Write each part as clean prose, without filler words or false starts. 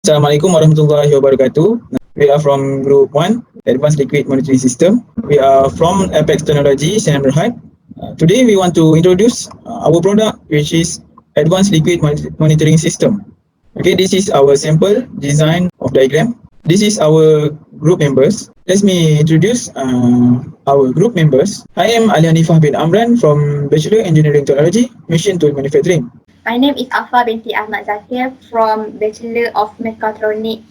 Assalamualaikum warahmatullahi wabarakatuh. We are from Group 1, Advanced Liquid Monitoring System. We are from Apex Technology, Sdn Berhad. Today we want to introduce our product, which is Advanced Liquid Monitoring System. Okay, this is our sample design of diagram. This is our group members. Let me introduce our group members. I am Ali Hanifah bin Amran from Bachelor Engineering Technology, Machine Tool Manufacturing. My name is Afa binti Ahmad Zakir from Bachelor of Mechatronics.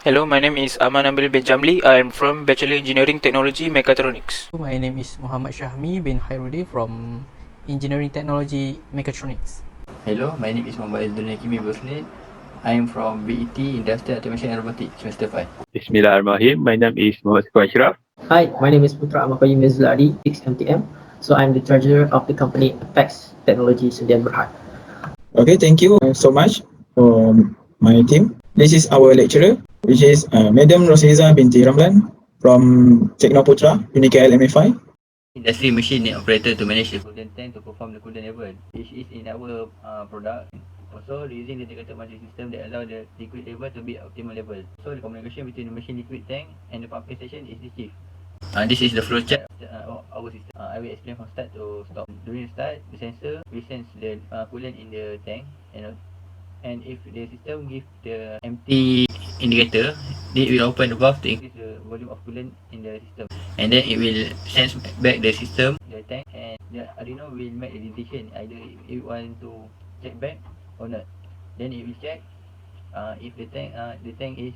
Hello, my name is Aman Ambil bin Jamli. I am from Bachelor Engineering Technology Mechatronics. My name is Muhammad Shahmi bin Hairudi from Engineering Technology Mechatronics. Hello, my name is Muhammad Azdul Hakimi Bosnid. I am from BET Industrial Automation and Robotics, semester 5. Bismillahirrahmanirrahim. My name is Muhammad Syukwan Ashraf. Hi, my name is Putra Amakoyim Mizlari, 6MTM. So I'm the treasurer of the company Apex Technology Sdn Berhad. Okay, thank you so much for my team. This is our lecturer, which is Madam Roseza binti Ramlan from Teknoputra, Unikl MFI. Industry machine operator to manage the coolant tank to perform the coolant level, which is in our product. Also, using the integrated monitoring system that allow the liquid level to be optimal level. So, the communication between the machine liquid tank and the pumping station is achieved. This is the flow chart of our system. I will explain from start to stop. During the start, the sensor will sense the coolant in the tank, and if the system gives the empty indicator, it will open the valve to increase the volume of coolant in the system, and then it will sense back the system, the tank, and the Arduino will make a decision either it want to check back or not. Then it will check if the tank is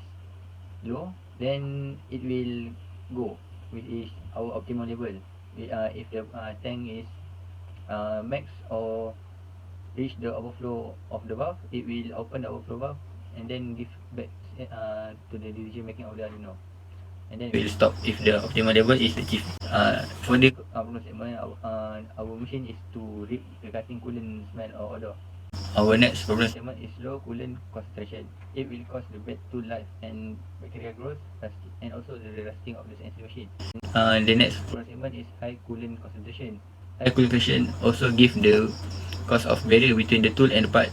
low, then it will go, which is our optimal level. If the tank is max or reach the overflow of the valve, it will open the overflow valve and then give back to the decision making of the Arduino, and then it will stop if the optimal level is achieved. For the problem statement, our machine is to read regarding coolant smell or odor. Our next problem statement is low coolant concentration. It will cause the bed to life and bacteria growth, and also the rusting of the CNC machine. The next problem statement is high coolant concentration. High coolant concentration also give the cause of barrier between the tool and the part.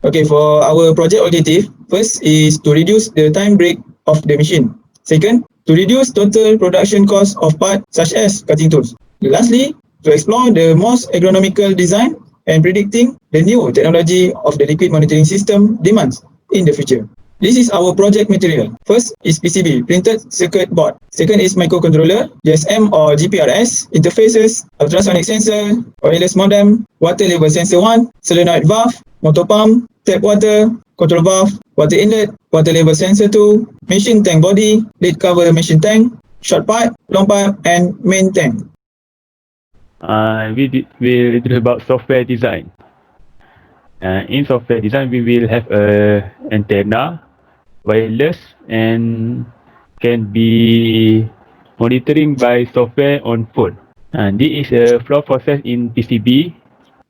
Okay, for our project objective, first is to reduce the time break of the machine. Second, to reduce total production cost of parts such as cutting tools. Lastly, to explore the most ergonomical design and predicting the new technology of the liquid monitoring system demands in the future. This is our project material. First is PCB, printed circuit board. Second is microcontroller, GSM or GPRS, interfaces, ultrasonic sensor, wireless modem, water level sensor 1, solenoid valve, motor pump, tap water, control valve, water inlet, water level sensor 2, machine tank body, lid cover machine tank, short pipe, long pipe, and main tank. We'll introduce about software design. In software design, we will have a antenna, wireless, and can be monitoring by software on phone. This is a flow process in PCB,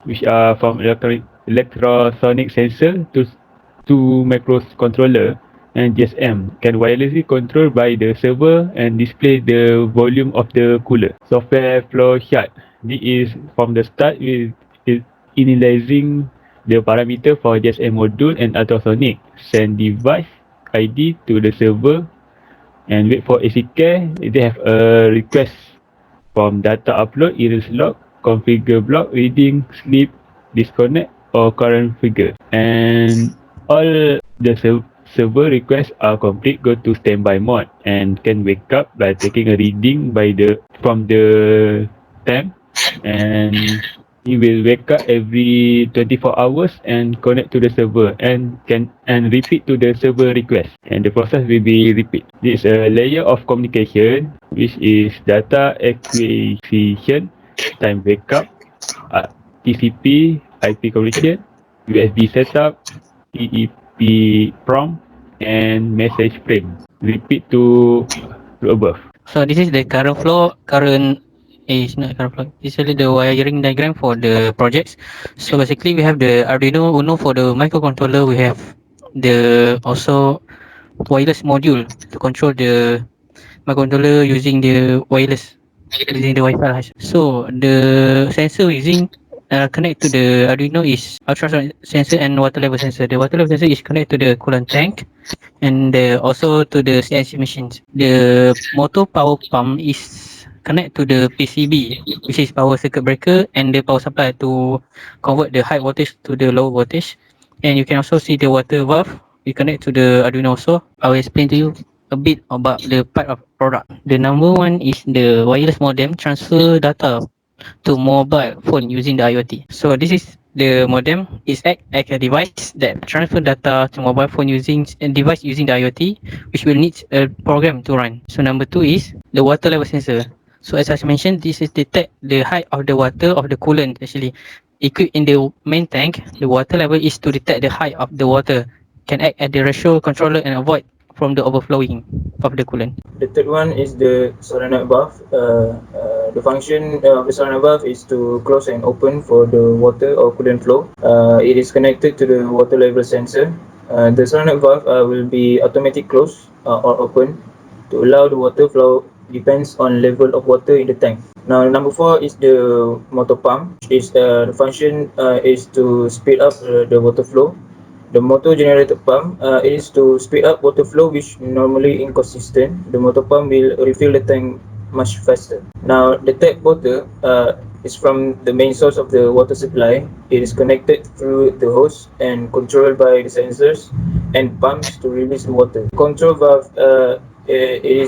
which are from electrosonic sensor to microcontroller, and GSM can wirelessly control by the server and display the volume of the cooler. Software flow chart. This is from the start with initializing the parameter for GSM module and ultrasonic. Send device ID to the server and wait for ACK. They have a request from data upload, erase log, configure block, reading, sleep, disconnect, or current figure. And all the server requests are complete, go to standby mode and can wake up by taking a reading from the temp, and he will wake up every 24 hours and connect to the server and repeat to the server request, and the process will be repeat. This is a layer of communication, which is data acquisition, time backup, TCP, IP communication, USB setup, TEP prompt, and message frame. Repeat to above. So this is the current flow. It's not current flow. It's really the wiring diagram for the projects. So basically, we have the Arduino Uno for the microcontroller. We have the also wireless module to control the microcontroller using the wireless, using the Wi-Fi. So the sensor using connect to the Arduino is ultrasonic sensor and water level sensor. The water level sensor is connected to the coolant tank and also to the CNC machines. The motor power pump is connect to the PCB, which is power circuit breaker, and the power supply to convert the high voltage to the low voltage. And you can also see the water valve. We connect to the Arduino also. I will explain to you a bit about the part of product. The number one is the wireless modem transfer data to mobile phone using the IoT. So this is the modem is act like a device that transfer data to mobile phone using a device using the IoT, which will need a program to run. So number two is the water level sensor. So as I mentioned, this is detect the height of the water of the coolant actually. Equipped in the main tank, the water level is to detect the height of the water, can act as the ratio controller and avoid from the overflowing of the coolant. The third one is the solenoid valve. The function of the solenoid valve is to close and open for the water or coolant flow. It is connected to the water level sensor. The solenoid valve will be automatic close or open to allow the water flow depends on level of water in the tank. Now number 4 is the motor pump. The function is to speed up the water flow. The motor generated pump is to speed up water flow, which normally inconsistent. The motor pump will refill the tank much faster. Now the tap water is from the main source of the water supply. It is connected through the hose and controlled by the sensors and pumps to release the water. Control valve we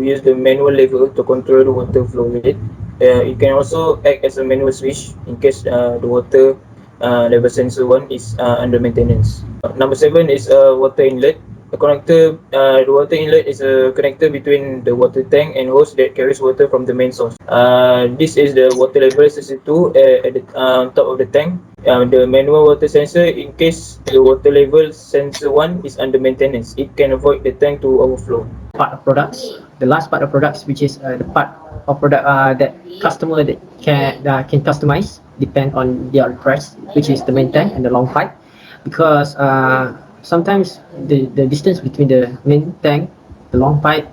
use the manual lever to control the water flow rate. It can also act as a manual switch in case the water level sensor 1 is under maintenance. Number 7 is water inlet. The water inlet is a connector between the water tank and hose that carries water from the main source. This is the water level sensor 2 at the top of the tank. The manual water sensor, in case the water level sensor 1 is under maintenance, it can avoid the tank to overflow. Part of products. The last part of products, which is the part of product that customer that can customize depend on their request, which is the main tank and the long pipe, because sometimes the distance between the main tank, the long pipe,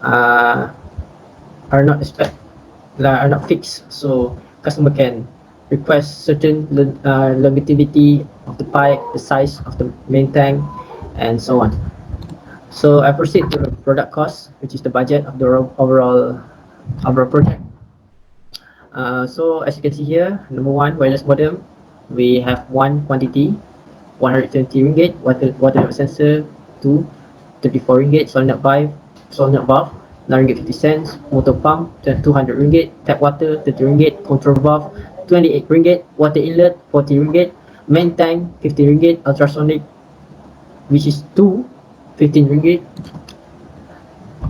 are not fixed. So customer can request certain longevity of the pipe, the size of the main tank, and so on. So I proceed to the product cost, which is the budget of the overall project. So as you can see here, number 1, wireless modem, we have one quantity, 120 ringgit, water sensor 2, 34 ringgit, solenoid valve, 9 ringgit 50 cents, motor pump 200 ringgit, tap water 30 ringgit, control valve 28 ringgit, water inlet 40 ringgit, main tank 50 ringgit, ultrasonic, which is 2, 15 ringgit,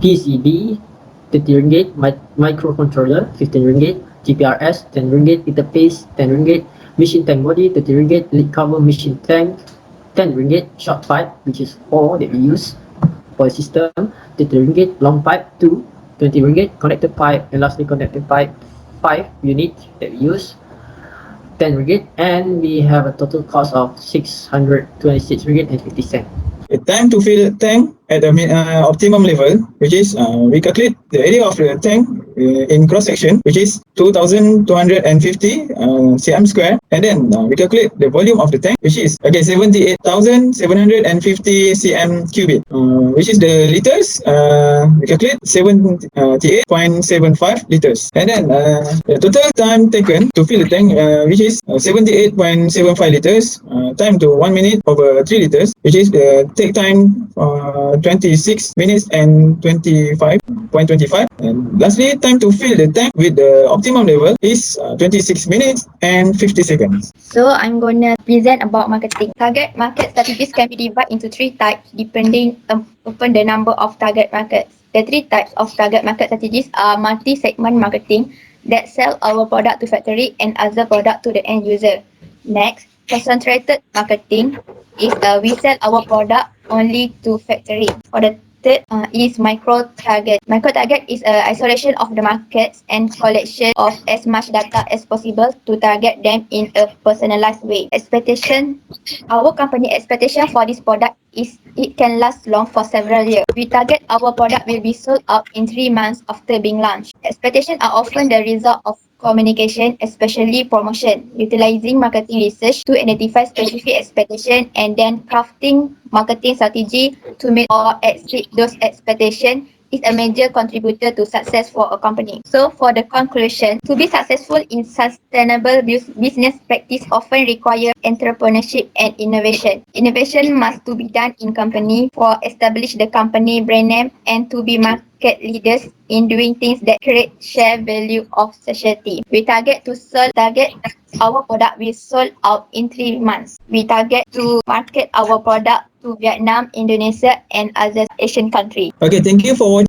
PCB 30 ringgit, microcontroller 15 ringgit, GPRS 10 ringgit, interface 10 ringgit, machine tank body 30 ringgit, lid cover machine tank 10 ringgit, short pipe, which is 4 that we use for the system 30 ringgit, long pipe 2, 20 ringgit, connected pipe, and lastly connected pipe 5 unit that we use 10 ringgit, and we have a total cost of 626 ringgit and 50 cents. The time to fill the tank at the optimum level, which is we calculate the area of the tank in cross section, which is 2,250 cm square, and then we calculate the volume of the tank, which is again 78,750 cm cubic, which is the liters. We calculate 78.75 liters, and then the total time taken to fill the tank, which is 78.75 liters, time to 1 minute over 3 liters, which is the take time 26 minutes and 25.25. And lastly, time to fill the tank with the optimum level is 26 minutes and 50 seconds. So I'm gonna present about marketing. Target market strategies can be divided into 3 types depending upon the number of target markets. The 3 types of target market strategies are multi-segment marketing that sell our product to factory and other product to the end user. Next, concentrated marketing is we sell our product only to factory. For the third is micro target. Micro target is isolation of the markets and collection of as much data as possible to target them in a personalized way. Our company expectation for this product is it can last long for several years. We target our product will be sold out in 3 months after being launched. Expectations are often the result of communication, especially promotion, utilizing marketing research to identify specific expectation and then crafting marketing strategy to meet or exceed those expectations is a major contributor to success for a company. So for the conclusion, to be successful in sustainable business practice often require entrepreneurship and innovation. Innovation must to be done in company for establish the company brand name and to be market leaders in doing things that create share value of society. We target our product we sold out in 3 months. We target to market our product to Vietnam, Indonesia and other Asian countries. Okay, thank you for watching.